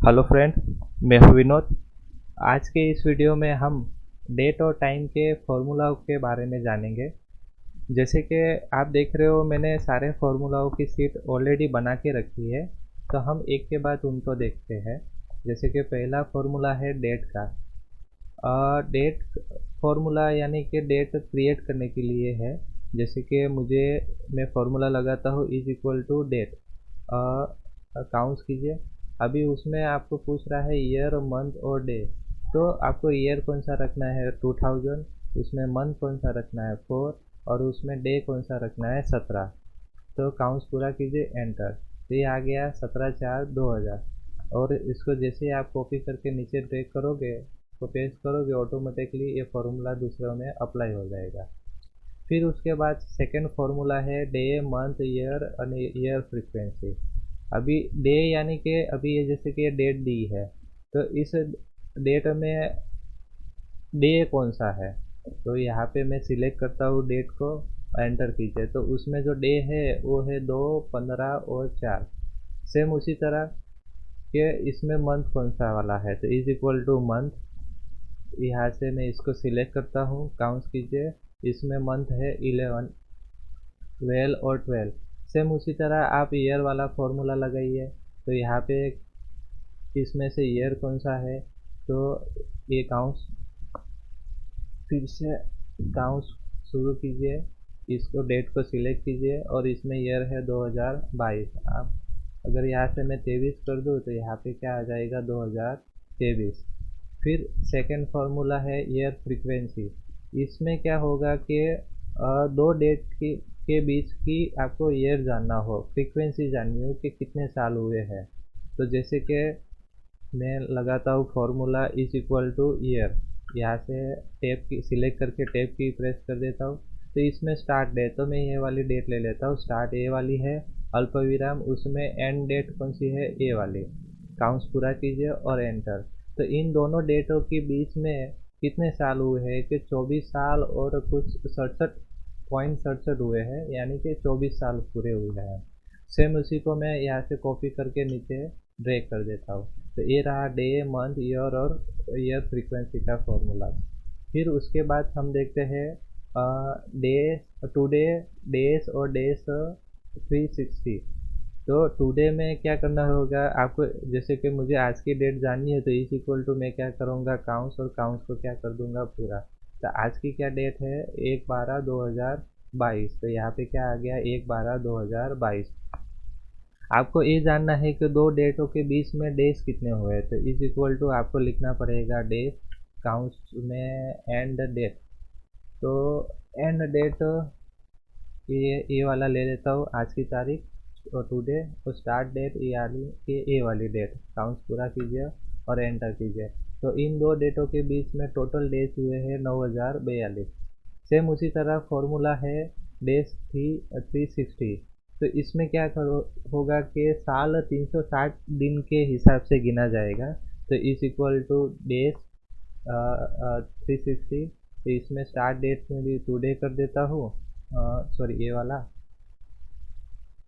Hello friend, मैं हूं विनोद। आज के इस वीडियो में हम डेट और टाइम के फॉर्मूलाओं के बारे में जानेंगे। जैसे कि आप देख रहे हो, मैंने सारे फॉर्मूलाओं की शीट ऑलरेडी बना के रखी है, तो हम एक के बाद उनको देखते हैं। जैसे कि पहला फॉर्मूला है डेट का। डेट फॉर्मूला यानी कि डेट क्रिएट करने के लिए है। जैसे कि मैं फॉर्मूला लगाता हूँ is equal to date. Counts कीजिए। अभी उसमें आपको पूछ रहा है ईयर, मंथ और डे। तो आपको ईयर कौन सा रखना है 2000, उसमें मंथ कौन सा रखना है 4 और उसमें डे कौन सा रखना है 17। तो काउंट्स पूरा कीजिए, एंटर। तो ये आ गया 17/4/2000। और इसको जैसे ही आप कॉपी करके नीचे ड्रैग करोगे तो पेस्ट करोगे, ऑटोमेटिकली ये फॉर्मूला दूसरों में अप्लाई हो जाएगा। फिर उसके बाद सेकंड फॉर्मूला है डे, मंथ, ईयर और ईयर फ्रीक्वेंसी। अभी डे यानी कि अभी ये जैसे कि ये डेट दी है, तो इस डेट में डे कौन सा है। तो यहाँ पे मैं सिलेक्ट करता हूँ डेट को, एंटर कीजिए। तो उसमें जो डे है वो है 2, 15 और 4। सेम उसी तरह के इसमें मंथ कौन सा वाला है, तो इज इक्वल टू मंथ। यहाँ से मैं इसको सिलेक्ट करता हूँ, काउंट कीजिए। इसमें मंथ है 11, 12 और 12। सेम उसी तरह आप ईयर वाला फॉर्मूला लगाइए। तो यहाँ पे इसमें से ईयर कौन सा है, तो ये काउंट्स, फिर से काउंट्स शुरू कीजिए। इसको डेट को सिलेक्ट कीजिए और इसमें ईयर है 2022। आप अगर यहाँ से मैं 23 कर दूँ तो यहाँ पे क्या आ जाएगा 2023। फिर सेकंड फार्मूला है ईयर फ्रीक्वेंसी। इसमें क्या होगा कि दो डेट के बीच की आपको ईयर जानना हो, फ्रीक्वेंसी जाननी हो कि कितने साल हुए हैं। तो जैसे कि मैं लगाता हूँ formula is equal two year. यहाँ से टैब की सिलेक्ट करके टैब की प्रेस कर देता हूँ। तो इसमें स्टार्ट डेट, तो मैं ये वाली डेट ले लेता हूँ, स्टार्ट ए वाली है, अल्प विराम, उसमें एंड डेट कौन सी है ए वाली। काउंट्स पूरा कीजिए और एंटर। तो इन दोनों डेटों के बीच में कितने साल हुए हैं कि 24 साल और कुछ 67.67 हुए हैं, यानी कि 24 साल पूरे हुए हैं। सेम उसी को मैं यहाँ से कॉपी करके नीचे ड्रैग कर देता हूँ। तो ये रहा डे, मंथ, ईयर और ईयर फ्रीक्वेंसी का फॉर्मूला। फिर उसके बाद हम देखते हैं डे, टुडे, डेज और डेज 360। तो टुडे में क्या करना होगा आपको, जैसे कि मुझे आज की डेट जाननी है, तो इज इक्वल टू मैं क्या करूँगा काउंट्स, और काउंट्स को क्या कर दूंगा पूरा। तो आज की क्या डेट है 1/12/2022। तो यहाँ पे क्या आ गया 1/12/2022। आपको ये जानना है कि दो डेटों के बीच में डेज कितने हुए, तो इज इक्वल टू आपको लिखना पड़ेगा डेज, काउंट्स में एंड डेट। तो एंड डेट ये वाला ले लेता हूँ, आज की तारीख और टुडे, और स्टार्ट डेट ये वाली डेट। काउंट्स पूरा कीजिए और एंटर कीजिए। तो इन दो डेटों के बीच में टोटल डेज हुए हैं 9042। सेम उसी तरह फॉर्मूला है डेज 360। तो इसमें क्या करो होगा कि साल 360 दिन के हिसाब से गिना जाएगा। तो इज इक्वल टू डेज 360। तो इसमें स्टार्ट डेट में भी टुडे कर देता हूँ, सॉरी ये वाला,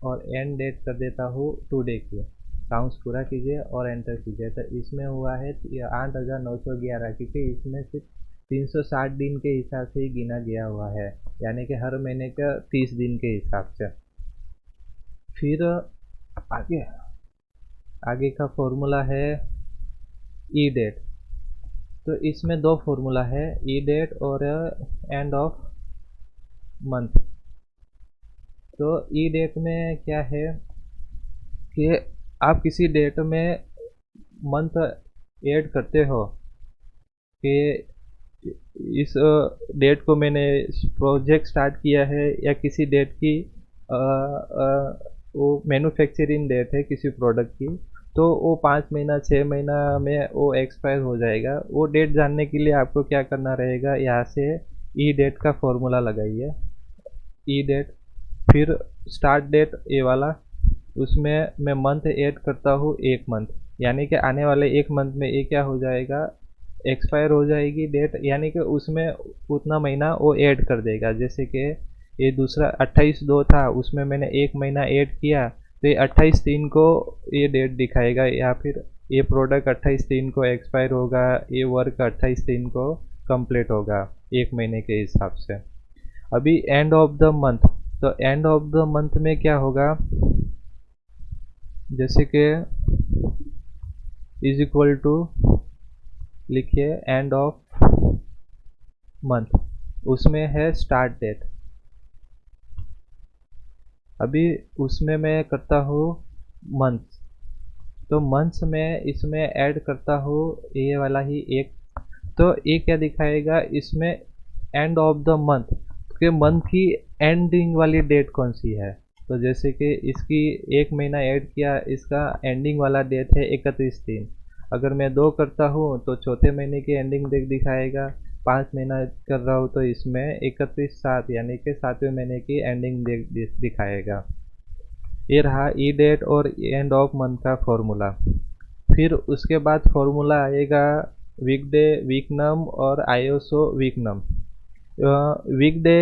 और एंड डेट कर देता हूँ टुडे की। काउंट्स पूरा कीजिए और एंटर कीजिए। तो इसमें हुआ है 8,911, क्योंकि इसमें सिर्फ 360 दिन के हिसाब से ही गिना गया हुआ है, यानी कि हर महीने का 30 दिन के हिसाब से। फिर आगे आगे का फॉर्मूला है ई डेट। तो इसमें दो फॉर्मूला है, ई डेट और एंड ऑफ मंथ। तो ई डेट में क्या है कि आप किसी डेट में मंथ ऐड करते हो कि इस डेट को मैंने प्रोजेक्ट स्टार्ट किया है, या किसी डेट की वो मैन्युफैक्चरिंग डेट है किसी प्रोडक्ट की, तो वो 5 महीना 6 महीना में वो एक्सपायर हो जाएगा। वो डेट जानने के लिए आपको क्या करना रहेगा, यहाँ से ई डेट का फॉर्मूला लगाइए, ई डेट। फिर स्टार्ट डेट ये वाला, उसमें मैं मंथ ऐड करता हूँ, एक मंथ, यानी कि आने वाले एक मंथ में ये क्या हो जाएगा एक्सपायर हो जाएगी डेट, यानी कि उसमें उतना महीना वो ऐड कर देगा। जैसे कि ये दूसरा 28/2 था, उसमें मैंने एक महीना ऐड किया, तो ये 28/3 को ये डेट दिखाएगा, या फिर ये प्रोडक्ट 28/3 को एक्सपायर होगा, ये वर्क 28/3 को कंप्लीट होगा, 1 महीने के हिसाब से। अभी एंड ऑफ द मंथ, तो एंड ऑफ द मंथ में क्या होगा, जैसे कि इज इक्वल टू लिखिए एंड ऑफ मंथ, उसमें है स्टार्ट डेट। अभी उसमें मैं करता हूँ मंथ्स, तो मंथ्स में इसमें ऐड करता हूँ ये वाला ही एक, तो ये क्या दिखाएगा इसमें, एंड ऑफ द मंथ के मंथ की एंडिंग वाली डेट कौन सी है। तो जैसे कि इसकी 1 महीना ऐड किया, इसका एंडिंग वाला डेट है 31/3। अगर मैं 2 करता हूँ तो चौथे महीने की एंडिंग डेट दिखाएगा। 5 महीना कर रहा हूँ तो इसमें 31/7 यानी कि 7वें महीने की एंडिंग डेट दिखाएगा। ये रहा ई डेट और एंड ऑफ मंथ का फॉर्मूला। फिर उसके बाद फॉर्मूला आएगा वीकडे, वीकनम और आईएसओ वीकनम। वीकडे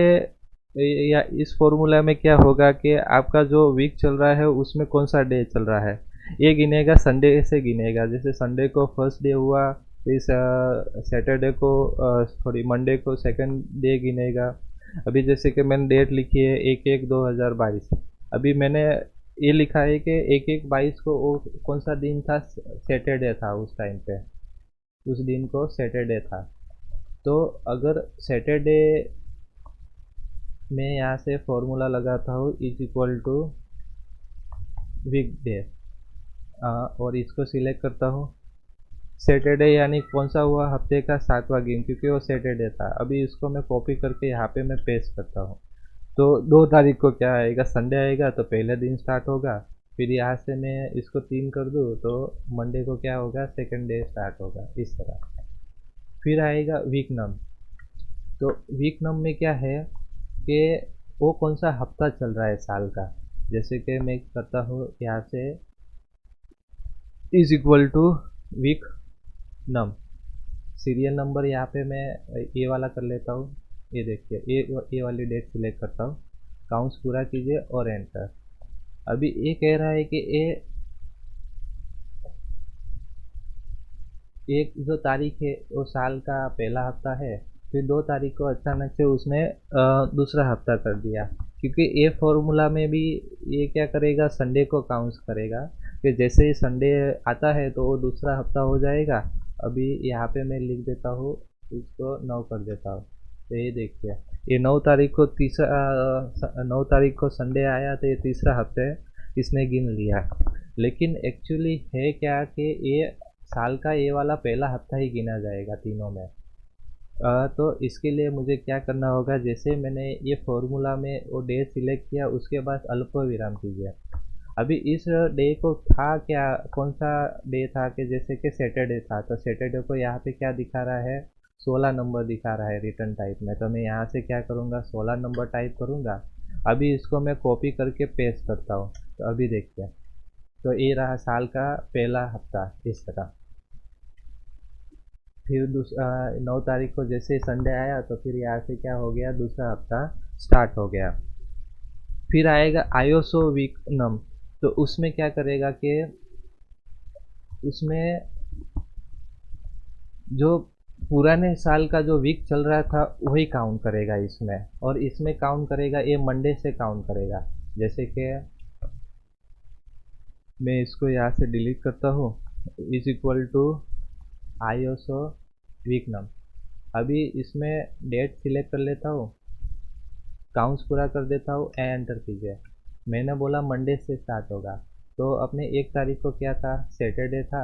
या इस फॉर्मूला में क्या होगा कि आपका जो वीक चल रहा है उसमें कौन सा डे चल रहा है, ये गिनेगा, संडे से गिनेगा। जैसे संडे को फर्स्ट डे हुआ, फिर सैटरडे को सॉरी मंडे को सेकंड डे गिनेगा। अभी जैसे कि मैंने डेट लिखी है 1/1/2022। अभी मैंने ये लिखा है कि 1/1/22 को वो कौन सा दिन था, सैटरडे था उस टाइम पे, उस दिन को सैटरडे था। तो अगर सैटरडे में यहाँ से फॉर्मूला लगाता हूँ is equal to weekday, और इसको सिलेक्ट करता हूँ। सैटरडे यानी कौन सा हुआ, हफ्ते का 7वां दिन, क्योंकि वो सैटरडे था। अभी इसको मैं कॉपी करके यहाँ पे मैं पेस्ट करता हूँ। तो 2 तारीख को क्या आएगा, संडे आएगा, तो पहले दिन स्टार्ट होगा। फिर यहाँ से मैं इसको 3 कर दूँ तो मंडे को क्या होगा, सेकंड डे स्टार्ट होगा, इस तरह। फिर आएगा वीक नम। तो वीक नम में क्या है कि वो कौन सा हफ्ता चल रहा है साल का। जैसे कि मैं करता हूँ यहाँ से is equal to weeknum, serial number यहाँ पे मैं ए वाला कर लेता हूँ। ये देखिए ए वाली डेट सिलेक्ट करता हूँ, काउंट्स पूरा कीजिए और एंटर। अभी ये कह रहा है कि ये एक जो तारीख है वो साल का पहला हफ्ता है, फिर 2 तारीख को अचानक से उसने दूसरा हफ्ता कर दिया, क्योंकि ये फॉर्मूला में भी ये क्या करेगा, संडे को काउंट्स करेगा कि जैसे ही संडे आता है तो वो दूसरा हफ्ता हो जाएगा। अभी यहाँ पे मैं लिख देता हूँ, इसको 9 कर देता हूँ। तो ये देखिए ये 9 तारीख को 9 तारीख को संडे आया तो ये तीसरा हफ्ते इसने गिन लिया। लेकिन एक्चुअली है क्या कि ये साल का ये वाला पहला हफ्ता ही गिना जाएगा तीनों में। तो इसके लिए मुझे क्या करना होगा, जैसे मैंने ये फॉर्मूला में वो डे सिलेक्ट किया उसके बाद अल्प विराम कीजिए। अभी इस डे को था क्या, कौन सा डे था कि जैसे कि सैटरडे था, तो सैटरडे को यहाँ पे क्या दिखा रहा है, 16 नंबर दिखा रहा है रिटर्न टाइप में। तो मैं यहाँ से क्या करूँगा, 16 नंबर टाइप करूँगा। अभी इसको मैं कॉपी करके पेस्ट करता हूँ। तो अभी देखिए, तो ये रहा साल का पहला हफ्ता इस तरह। फिर 9 तारीख को जैसे संडे आया तो फिर यहाँ से क्या हो गया, दूसरा हफ्ता स्टार्ट हो गया। फिर आएगा आयोसो वीक नम। तो उसमें क्या करेगा कि उसमें जो पुराने साल का जो वीक चल रहा था वही काउंट करेगा इसमें, और इसमें काउंट करेगा ये मंडे से काउंट करेगा। जैसे कि मैं इसको यहाँ से डिलीट करता हूँ, इज इक्वल टू आईओसो वीक नम। अभी इसमें डेट सिलेक्ट कर लेता हूँ, काउंट्स पूरा कर देता हूँ, एंटर कीजिए। मैंने बोला मंडे से स्टार्ट होगा, तो अपने 1 तारीख को क्या था, सैटरडे था।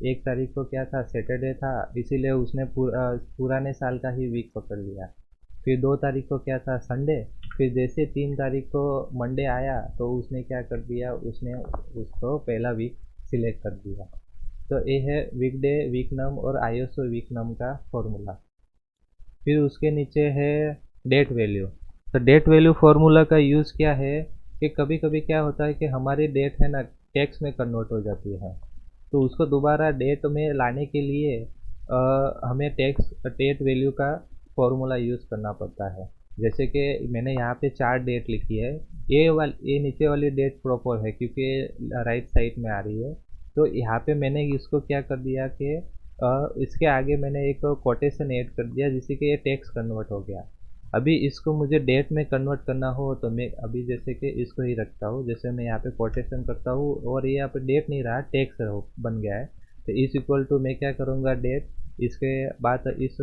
1 तारीख को क्या था, सैटरडे था, इसीलिए उसने पुराने साल का ही वीक पकड़ लिया। फिर 2 तारीख को क्या था, संडे। फिर जैसे 3 तारीख को मंडे आया तो उसने क्या कर दिया, उसने उसको पहला वीक सिलेक्ट कर दिया। तो ये है वीकडे, वीकनम और आईएसओ वीकनम का फॉर्मूला। फिर उसके नीचे है डेट वैल्यू। तो डेट वैल्यू फार्मूला का यूज़ क्या है कि कभी कभी क्या होता है कि हमारी डेट है ना टेक्स्ट में कन्वर्ट हो जाती है, तो उसको दोबारा डेट में लाने के लिए हमें टेक्स्ट डेट वैल्यू का फॉर्मूला यूज़ करना पड़ता है। जैसे कि मैंने यहाँ पे 4 डेट लिखी है, ये नीचे वाली डेट प्रॉपर है क्योंकि राइट साइड में आ रही है। तो यहाँ पे मैंने इसको क्या कर दिया कि इसके आगे मैंने एक कोटेशन ऐड कर दिया जिससे कि ये टेक्स्ट कन्वर्ट हो गया। अभी इसको मुझे डेट में कन्वर्ट करना हो तो मैं अभी जैसे कि इसको ही रखता हूँ, जैसे मैं यहाँ पे कोटेशन करता हूँ और ये यहाँ पे डेट नहीं रहा, टेक्स्ट बन गया है। तो इस इक्वल टू मैं क्या करूँगा डेट, इसके बाद इस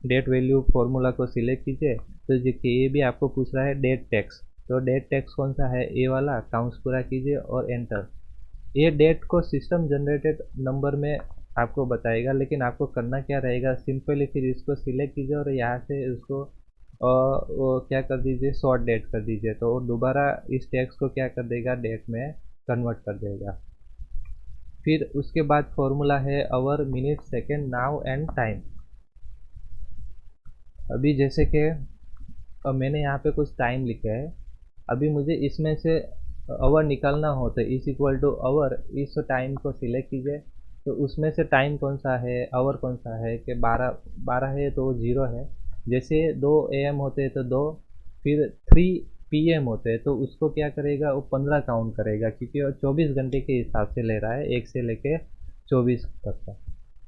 डेट वैल्यू फॉर्मूला को सिलेक्ट कीजिए। तो देखिए ये भी आपको पूछ रहा है डेट टेक्स्ट, तो डेट टेक्स्ट कौन सा है, ये वाला, काउंट्स पूरा कीजिए और एंटर। ये डेट को सिस्टम जनरेटेड नंबर में आपको बताएगा, लेकिन आपको करना क्या रहेगा, सिंपली फिर इसको सिलेक्ट कीजिए और यहाँ से उसको वो क्या कर दीजिए, शॉर्ट डेट कर दीजिए। तो वो दोबारा इस टेक्स्ट को क्या कर देगा, डेट में कन्वर्ट कर देगा। फिर उसके बाद फॉर्मूला है hour, minute, second, now and time. अभी जैसे कि मैंने यहाँ पे कुछ टाइम लिखा है, अभी मुझे इसमें से आवर निकालना हो तो इस इक्वल टू आवर, इस टाइम को सिलेक्ट कीजिए। तो उसमें से टाइम कौन सा है, आवर कौन सा है कि 12 है तो 0 है। जैसे 2 AM होते हैं तो 2, फिर 3 PM होते हैं तो उसको क्या करेगा, वो 15 काउंट करेगा क्योंकि वो 24 घंटे के हिसाब से ले रहा है, 1 से लेके 24 तक का।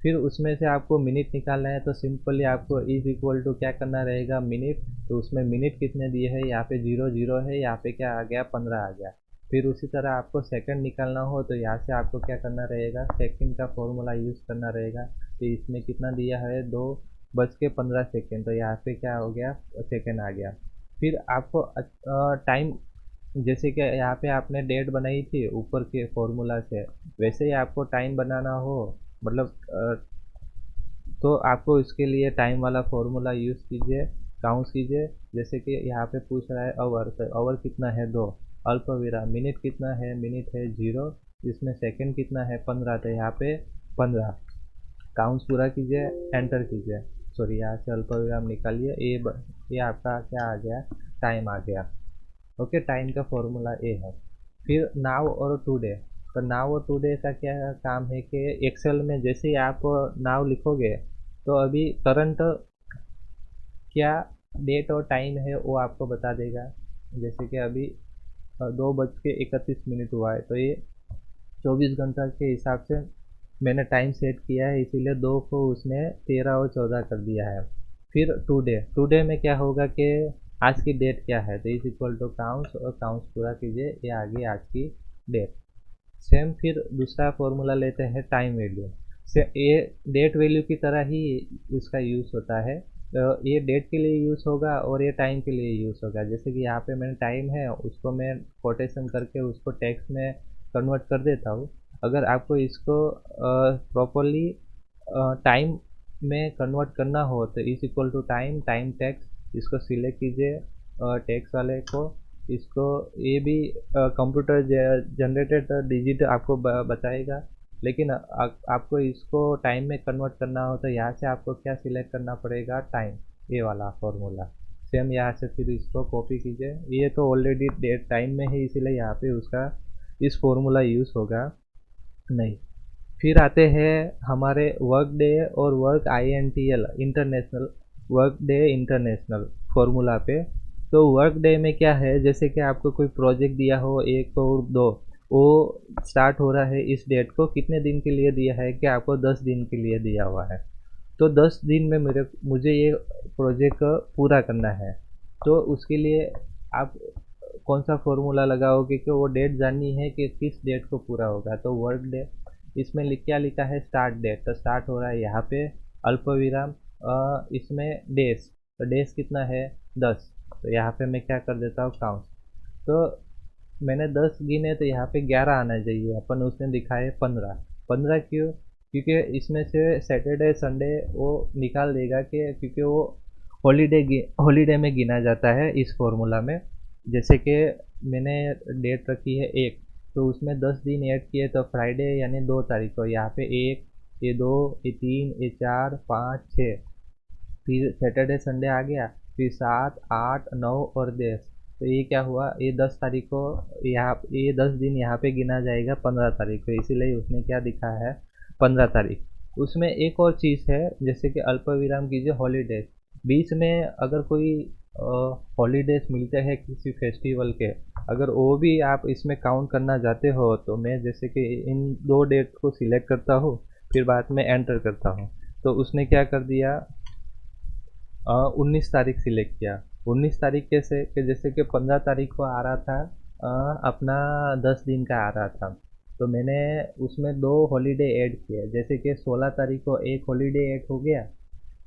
फिर उसमें से आपको मिनट निकालना है तो सिंपली आपको इज इक्वल टू क्या करना रहेगा, मिनट। तो उसमें मिनट कितने दिए हैं, यहाँ पे 0 0 है, यहाँ पे क्या आ गया, 15 आ गया। फिर उसी तरह आपको सेकंड निकालना हो तो यहाँ से आपको क्या करना रहेगा, सेकंड का फॉर्मूला यूज़ करना रहेगा। तो इसमें कितना दिया है, 2:15। तो यहाँ पे क्या हो गया, सेकंड आ गया। फिर आपको टाइम, जैसे कि यहाँ पे आपने डेट बनाई थी ऊपर के फॉर्मूला से, वैसे ही आपको टाइम बनाना हो, मतलब तो आपको इसके लिए टाइम वाला फॉर्मूला यूज़ कीजिए, काउंट कीजिए। जैसे कि यहाँ पे पूछ रहा है आवर, तो आवर कितना है, 2, अल्प विराम। मिनट कितना है, मिनट है 0। इसमें सेकंड कितना है, 15, तो यहाँ पे 15, काउंट्स पूरा कीजिए, एंटर कीजिए। सॉरी, यहाँ से अल्प विराम निकालिए। ये आपका क्या आ गया, टाइम आ गया। ओके, टाइम का फॉर्मूला ए है। फिर नाउ और टुडे। तो नाउ और टुडे का क्या काम है कि एक्सेल में जैसे ही आप नाउ लिखोगे तो अभी करंट क्या डेट और टाइम है वो आपको बता देगा। जैसे कि अभी 2:31 हुआ है तो ये 24 घंटा के हिसाब से मैंने टाइम सेट किया है, इसीलिए 2 को उसने 13 और 14 कर दिया है। फिर टुडे, टुडे में क्या होगा कि आज की डेट क्या है, तो इज इक्वल टू काउंट्स और काउंट्स पूरा कीजिए, ये आ गई आज की डेट। सेम फिर दूसरा फॉर्मूला लेते हैं टाइम वैल्यू से, ये डेट वैल्यू की तरह ही उसका यूज़ होता है। ये डेट के लिए यूज़ होगा और ये टाइम के लिए यूज़ होगा। जैसे कि यहाँ पे मैंने टाइम है उसको मैं कोटेशन करके उसको टेक्स्ट में कन्वर्ट कर देता हूँ। अगर आपको इसको प्रॉपरली टाइम में कन्वर्ट करना हो तो is equal to time, time text, इसको सिलेक्ट कीजिए टेक्स्ट वाले को। इसको ये भी कंप्यूटर जनरेटेड डिजिट आपको बताएगा, लेकिन आपको इसको टाइम में कन्वर्ट करना हो तो यहाँ से आपको क्या सिलेक्ट करना पड़ेगा, टाइम, ये वाला फॉर्मूला। सेम यहाँ से फिर इसको कॉपी कीजिए, ये तो ऑलरेडी डेट टाइम में है इसीलिए यहाँ पे उसका इस फॉर्मूला यूज़ होगा नहीं। फिर आते हैं हमारे वर्क डे और work INTL, international work day, international formula पे। तो वर्क डे में क्या है, जैसे कि आपको कोई प्रोजेक्ट दिया हो 1 और 2, वो स्टार्ट हो रहा है इस डेट को, कितने दिन के लिए दिया है कि आपको 10 दिन के लिए दिया हुआ है। तो 10 दिन में मुझे ये प्रोजेक्ट पूरा करना है। तो उसके लिए आप कौन सा फॉर्मूला लगाओगे कि वो डेट जाननी है कि किस डेट को पूरा होगा। तो वर्क डे, इसमें क्या लिखा है, स्टार्ट डेट, तो स्टार्ट हो रहा है यहाँ पे अल्प विराम, इसमें डेज, तो डेज कितना है, 10। तो यहाँ पे मैं क्या कर देता हूँ, काउंट। तो मैंने 10 गिने तो यहाँ पे 11 आना चाहिए, अपन उसने दिखाए 15। 15 क्यों, क्योंकि इसमें से सैटरडे संडे वो निकाल देगा कि क्योंकि वो हॉलीडे में गिना जाता है इस फॉर्मूला में। जैसे कि मैंने डेट रखी है 1, तो उसमें 10 दिन ऐड किए तो फ्राइडे यानी 2 तारीख को यहाँ पे 1, ये 2, ये 3, ये 4, 5, 6, फिर सैटरडे संडे आ गया, फिर 7, 8, 9 और 10। तो ये क्या हुआ, ये 10 तारीख को, यहाँ ये 10 दिन यहाँ पे गिना जाएगा 15 तारीख को, इसीलिए उसने क्या दिखा है, 15 तारीख। उसमें एक और चीज़ है, जैसे कि अल्प विराम कीजिए हॉलीडेज, बीच में अगर कोई हॉलीडेज मिलते हैं किसी फेस्टिवल के, अगर वो भी आप इसमें काउंट करना चाहते हो तो मैं जैसे कि इन 2 डेट को सिलेक्ट करता हूँ, फिर बाद में एंटर करता हूँ। तो उसने क्या कर दिया, 19 तारीख सिलेक्ट किया। 19 तारीख कैसे कि जैसे कि 15 तारीख को आ रहा था, अपना 10 दिन का आ रहा था। तो मैंने उसमें 2 हॉलीडे ऐड किए, जैसे कि 16 तारीख को एक हॉलीडे ऐड हो गया,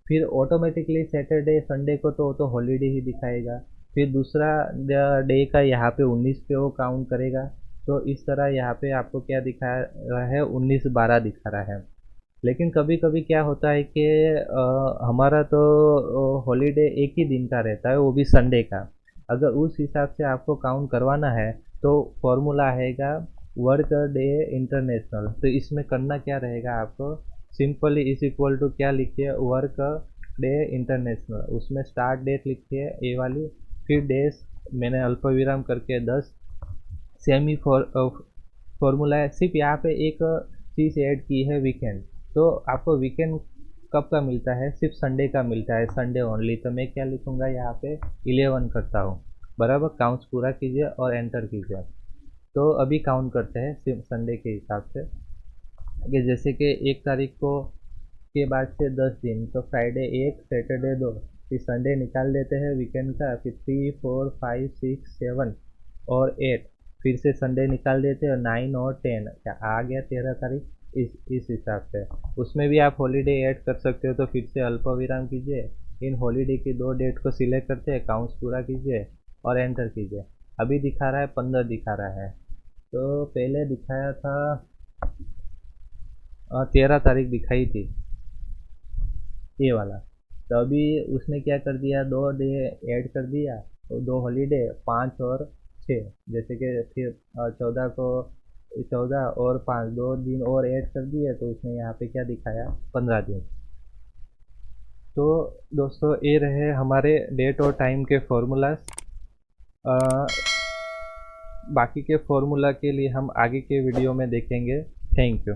फिर ऑटोमेटिकली सैटरडे संडे को तो वो तो हॉलीडे ही दिखाएगा। फिर दूसरा डे का यहाँ पे 19 पे वो काउंट करेगा। तो इस तरह यहाँ पे आपको क्या दिखा रहा है, 19/12 दिखा रहा है। लेकिन कभी कभी क्या होता है कि हमारा तो हॉलीडे एक ही दिन का रहता है, वो भी संडे का। अगर उस हिसाब से आपको काउंट करवाना है तो फॉर्मूला रहेगा वर्क डे इंटरनेशनल। तो इसमें करना क्या रहेगा आपको, सिंपली इज इक्वल टू क्या लिखिए, वर्क डे इंटरनेशनल, उसमें स्टार्ट डेट लिखिए ये वाली, फिर डेज मैंने अल्पविराम करके 10, सेमी फॉर्मूला है। सिर्फ यहाँ पे एक चीज़ ऐड की है, वीकेंड। तो आपको वीकेंड कब का मिलता है, सिर्फ संडे का मिलता है, संडे ओनली। तो मैं क्या लिखूँगा यहाँ पे 11 करता हूँ, बराबर। काउंट्स पूरा कीजिए और एंटर कीजिए। तो अभी काउंट करते हैं सिर्फ संडे के हिसाब से, कि जैसे कि 1 तारीख को के बाद से 10 दिन, तो फ्राइडे 1, सैटरडे 2, फिर संडे निकाल देते हैं वीकेंड का, फिर 3, 4, 5, 6, 7 और 8, फिर से संडे निकाल देते हैं, और 9 और 10 क्या आ गया 13 तारीख। इस हिसाब से उसमें भी आप हॉलीडे ऐड कर सकते हो। तो फिर से अल्पविराम कीजिए, इन हॉलीडे की 2 डेट को सिलेक्ट करते हैं, काउंट्स पूरा कीजिए और एंटर कीजिए। अभी दिखा रहा है 15 दिखा रहा है। तो पहले दिखाया था 13 तारीख दिखाई थी ये वाला। तो अभी उसने क्या कर दिया, 2 डे ऐड कर दिया, और 2 हॉलीडे 5 और 6, जैसे कि फिर 14 को 14 और 5 2 दिन और ऐड कर दिए, तो उसने यहाँ पे क्या दिखाया, 15 दिन। तो दोस्तों ये रहे हमारे डेट और टाइम के फॉर्मूलाज। बाकी के फॉर्मूला के लिए हम आगे के वीडियो में देखेंगे। Thank you.